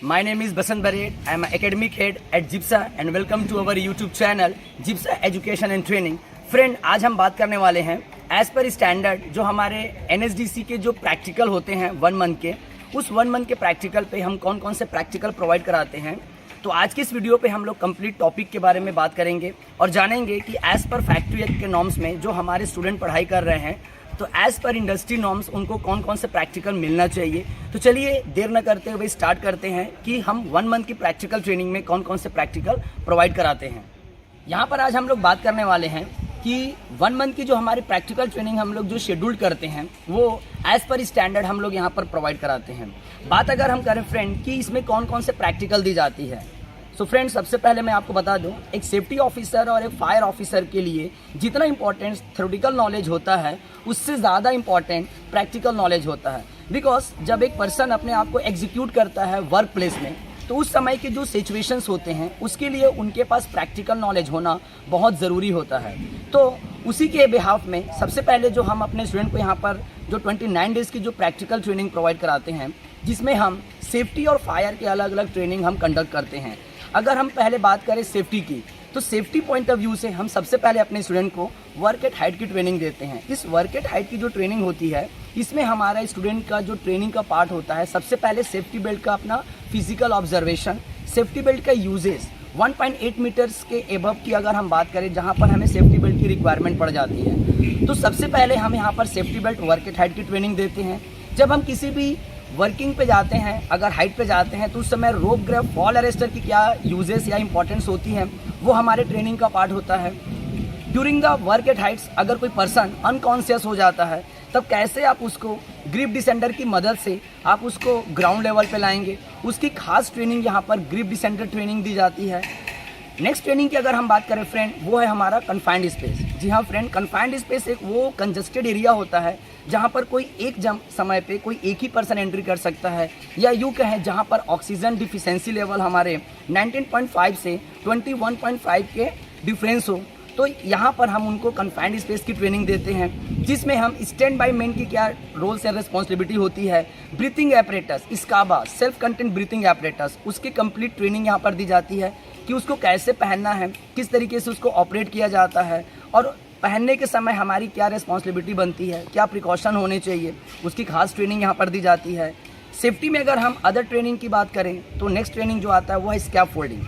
My name is Basant Bared. I am an academic head at JIPSA and welcome to our YouTube channel JIPSA Education and Training. Friend, आज हम बात करने वाले हैं as per standard जो हमारे NSDC के जो प्रैक्टिकल होते हैं 1 मंथ के, उस 1 मंथ के प्रैक्टिकल पे हम कौन कौन से प्रैक्टिकल प्रोवाइड कराते हैं। तो आज की इस वीडियो पे हम लोग कंप्लीट टॉपिक के बारे में बात करेंगे और जानेंगे कि एज पर फैक्ट्री एक्ट के नॉर्म्स में जो हमारे स्टूडेंट पढ़ाई कर रहे हैं, तो एज पर इंडस्ट्री नॉर्म्स उनको कौन कौन से प्रैक्टिकल मिलना चाहिए। तो चलिए देर न करते हुए स्टार्ट करते हैं कि हम 1 मंथ की प्रैक्टिकल ट्रेनिंग में कौन कौन से प्रैक्टिकल प्रोवाइड कराते हैं। यहाँ पर आज हम लोग बात करने वाले हैं कि 1 मंथ की जो हमारी प्रैक्टिकल ट्रेनिंग हम लोग जो शेड्यूल करते हैं वो एज पर स्टैंडर्ड हम लोग यहाँ पर प्रोवाइड कराते हैं। बात अगर हम करें फ्रेंड कि इसमें कौन कौन से प्रैक्टिकल दी जाती है, सो फ्रेंड सबसे पहले मैं आपको बता दूं, एक सेफ्टी ऑफिसर और एक फायर ऑफिसर के लिए जितना इंपॉर्टेंट थ्योरेटिकल नॉलेज होता है उससे ज़्यादा इंपॉर्टेंट प्रैक्टिकल नॉलेज होता है। बिकॉज जब एक पर्सन अपने आप को एग्जीक्यूट करता है वर्क प्लेस में, तो उस समय के जो सिचुएशंस होते हैं उसके लिए उनके पास प्रैक्टिकल नॉलेज होना बहुत ज़रूरी होता है। तो उसी के बिहाफ में सबसे पहले जो हम अपने स्टूडेंट को यहाँ पर जो 29 डेज़ की जो प्रैक्टिकल ट्रेनिंग प्रोवाइड कराते हैं, जिसमें हम सेफ्टी और फायर के अलग अलग ट्रेनिंग हम कंडक्ट करते हैं। अगर हम पहले बात करें सेफ्टी की, तो सेफ्टी पॉइंट ऑफ व्यू से हम सबसे पहले अपने स्टूडेंट को वर्क एट हाइट की ट्रेनिंग देते हैं। इस वर्क एट हाइट की जो ट्रेनिंग होती है, इसमें हमारा स्टूडेंट का जो ट्रेनिंग का पार्ट होता है, सबसे पहले सेफ्टी बेल्ट का अपना फिजिकल ऑब्जर्वेशन, सेफ्टी बेल्ट का यूजेस, 1.8 मीटर्स के एबव की अगर हम बात करें जहाँ पर हमें सेफ्टी बेल्ट की रिक्वायरमेंट पड़ जाती है, तो सबसे पहले हम यहाँ पर safety belt work at height की ट्रेनिंग देते हैं। जब हम किसी भी वर्किंग पे जाते हैं, अगर हाइट पे जाते हैं, तो उस समय रोप ग्रैब फॉल अरेस्टर की क्या यूजेस या इंपॉर्टेंस होती है वो हमारे ट्रेनिंग का पार्ट होता है। During the work at Heights अगर कोई पर्सन अनकॉन्शियस हो जाता है, तब कैसे आप उसको ग्रिप डिसेंडर की मदद से आप उसको ग्राउंड लेवल पे लाएंगे, उसकी खास ट्रेनिंग यहाँ पर ग्रिप डिसेंडर ट्रेनिंग दी जाती है। नेक्स्ट ट्रेनिंग की अगर हम बात करें फ्रेंड, वो है हमारा कन्फाइंड स्पेस। जी हाँ फ्रेंड, कन्फाइंड स्पेस एक वो कंजस्टेड एरिया होता है जहाँ पर कोई एक समय पे कोई एक ही पर्सन एंट्री कर सकता है, या यूँ कहें जहाँ पर ऑक्सीजन डिफिशेंसी लेवल हमारे 19.5 से 21.5 के डिफरेंस हो। तो यहाँ पर हम उनको कन्फाइंड स्पेस की ट्रेनिंग देते हैं, जिसमें हम स्टैंड बाई मैन की क्या रोल्स एंड रिस्पॉन्सिबिलिटी होती है, breathing apparatus, scuba self content breathing apparatus, उसकी कंप्लीट ट्रेनिंग यहाँ पर दी जाती है कि उसको कैसे पहनना है, किस तरीके से उसको ऑपरेट किया जाता है, और पहनने के समय हमारी क्या रिस्पॉन्सिबिलिटी बनती है, क्या प्रिकॉशन होने चाहिए, उसकी खास ट्रेनिंग यहाँ पर दी जाती है। सेफ्टी में अगर हम अदर ट्रेनिंग की बात करें, तो नेक्स्ट ट्रेनिंग जो आता है वो है स्कैफोल्डिंग।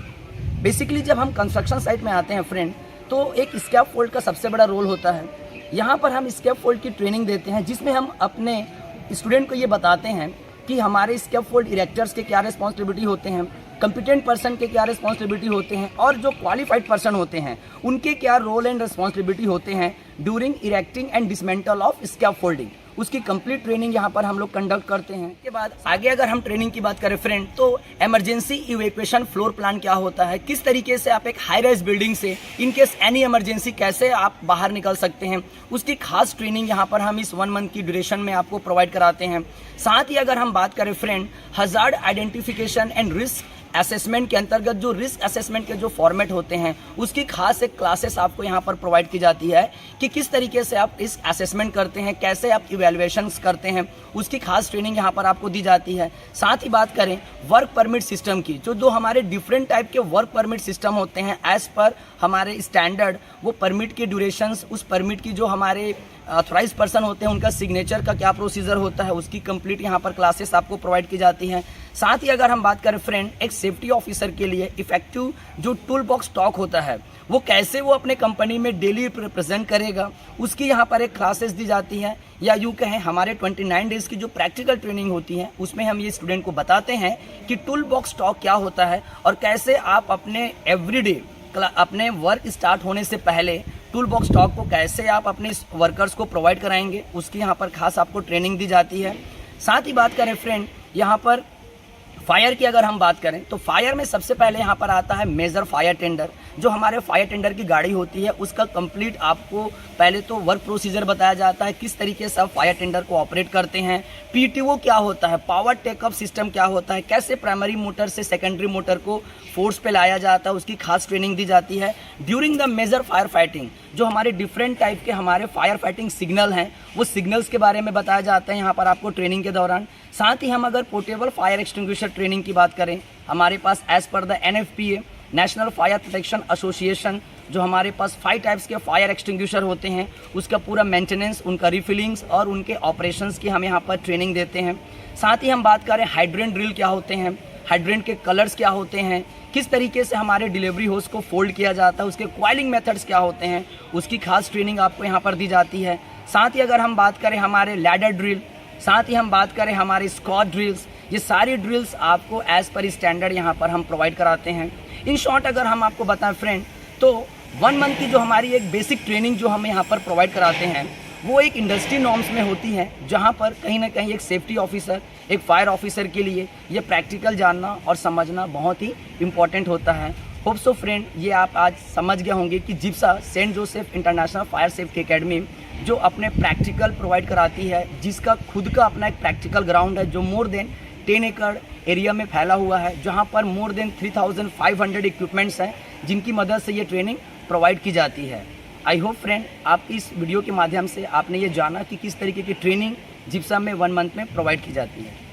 बेसिकली जब हम कंस्ट्रक्शन साइट में आते हैं फ्रेंड, तो एक स्कैफोल्ड का सबसे बड़ा रोल होता है। यहाँ पर हम स्कैफोल्ड की ट्रेनिंग देते हैं, जिसमें हम अपने स्टूडेंट को ये बताते हैं कि हमारे स्कैफोल्ड इरेक्टर्स के क्या रिस्पॉन्सिबिलिटी होते हैं, कंपिटेंट पर्सन के क्या रिस्पॉन्सिबिलिटी होते हैं, और जो क्वालिफाइड पर्सन होते हैं उनके क्या रोल एंड रिस्पॉन्सिबिलिटी होते हैं during erecting and dismantle of scaffolding. उसकी कंप्लीट ट्रेनिंग यहाँ पर हम लोग कंडक्ट करते हैं। इसके बाद आगे अगर हम ट्रेनिंग की बात करें फ्रेंड, तो इमरजेंसी इवैक्यूएशन फ्लोर प्लान क्या होता है, किस तरीके से आप एक हाई राइज बिल्डिंग से इन केस एनी इमरजेंसी कैसे आप बाहर निकल सकते हैं, उसकी खास ट्रेनिंग यहाँ पर हम इस 1 मंथ की ड्यूरेशन में आपको प्रोवाइड कराते हैं। साथ ही अगर हम बात करें friend, hazard identification and risk assessment के अंतर्गत जो रिस्क असेसमेंट के जो फॉर्मेट होते हैं, उसकी खास एक क्लासेस आपको यहाँ पर प्रोवाइड की जाती है कि किस तरीके से आप रिस्क असेसमेंट करते हैं, कैसे आप इवैल्यूएशंस करते हैं, उसकी खास ट्रेनिंग यहाँ पर आपको दी जाती है। साथ ही बात करें वर्क परमिट सिस्टम की, जो दो हमारे डिफरेंट टाइप के वर्क परमिट सिस्टम होते हैं एज पर हमारे स्टैंडर्ड, वो परमिट के ड्यूरेशंस, उस परमिट की जो हमारे ऑथराइज पर्सन होते हैं उनका सिग्नेचर का क्या प्रोसीजर होता है, उसकी कंप्लीट यहाँ पर क्लासेस आपको प्रोवाइड की जाती हैं। साथ ही अगर हम बात करें फ्रेंड, एक सेफ्टी ऑफिसर के लिए इफेक्टिव जो टूल बॉक्स स्टॉक होता है, वो कैसे वो अपने कंपनी में डेली रिप्रेजेंट करेगा, उसकी यहाँ पर एक क्लासेस दी जाती है। या यूँ कहें हमारे 29 डेज़ की जो प्रैक्टिकल ट्रेनिंग होती है, उसमें हम ये स्टूडेंट को बताते हैं कि टूल बॉक्स स्टॉक क्या होता है और कैसे आप अपने एवरीडे अपने वर्क स्टार्ट होने से पहले टूल बॉक्स स्टॉक को कैसे आप अपने वर्कर्स को प्रोवाइड कराएंगे, उसकी यहाँ पर खास आपको ट्रेनिंग दी जाती है। साथ ही बात करें फ्रेंड, यहाँ पर फायर की अगर हम बात करें, तो फायर में सबसे पहले यहाँ पर आता है मेजर फायर टेंडर। जो हमारे फायर टेंडर की गाड़ी होती है, उसका कंप्लीट आपको पहले तो वर्क प्रोसीजर बताया जाता है, किस तरीके से आप फायर टेंडर को ऑपरेट करते हैं, पीटीओ क्या होता है, पावर टेकअप सिस्टम क्या होता है, कैसे प्राइमरी मोटर से सेकेंडरी मोटर को फोर्स पे लाया जाता है, उसकी खास ट्रेनिंग दी जाती है। During the major fire fighting, जो हमारे डिफरेंट टाइप के हमारे फायर फाइटिंग सिग्नल हैं, वो सिग्नल्स के बारे में बताया जाता है यहाँ पर आपको ट्रेनिंग के दौरान। साथ ही हम अगर पोर्टेबल फायर एक्सटिंग्विशर ट्रेनिंग की बात करें, हमारे पास as per the NFPA national fire protection association जो हमारे पास 5 टाइप्स के फायर एक्सटिंग्विशर होते हैं उसका पूरा मेंटेनेंस, उनका रिफिलिंग्स और उनके ऑपरेशंस की हम यहाँ पर ट्रेनिंग देते हैं। साथ ही हम बात करें हाइड्रेंट ड्रिल क्या होते हैं, हाइड्रेंट के कलर्स क्या होते हैं, किस तरीके से हमारे डिलीवरी होस को फोल्ड किया जाता है, उसके क्वाइलिंग मेथड्स क्या होते हैं, उसकी खास ट्रेनिंग आपको यहाँ पर दी जाती है। साथ ही अगर हम बात करें हमारे लैडर ड्रिल, साथ ही हम बात करें हमारे स्क्वाड ड्रिल्स, ये सारी ड्रिल्स आपको एज पर स्टैंडर्ड यहाँ पर हम प्रोवाइड कराते हैं। इन शॉर्ट अगर हम आपको बताएं फ्रेंड, तो 1 मंथ की जो हमारी एक बेसिक ट्रेनिंग जो हम यहाँ पर प्रोवाइड कराते हैं वो एक इंडस्ट्री नॉर्म्स में होती है, जहाँ पर कहीं ना कहीं एक सेफ्टी ऑफिसर, एक फायर ऑफिसर के लिए ये प्रैक्टिकल जानना और समझना बहुत ही इम्पॉर्टेंट होता है। होप सो फ्रेंड, ये आप आज समझ गए होंगे कि जिप्सा Saint Joseph International Fire Safety Academy जो अपने प्रैक्टिकल प्रोवाइड कराती है, जिसका खुद का अपना एक प्रैक्टिकल ग्राउंड है जो मोर देन 10 एकड़ एरिया में फैला हुआ है, जहाँ पर मोर देन 3500 इक्विपमेंट्स हैं जिनकी मदद से ये ट्रेनिंग प्रोवाइड की जाती है। आई होप फ्रेंड आप इस वीडियो के माध्यम से आपने ये जाना कि किस तरीके की ट्रेनिंग जिप्सा में 1 मंथ में प्रोवाइड की जाती है।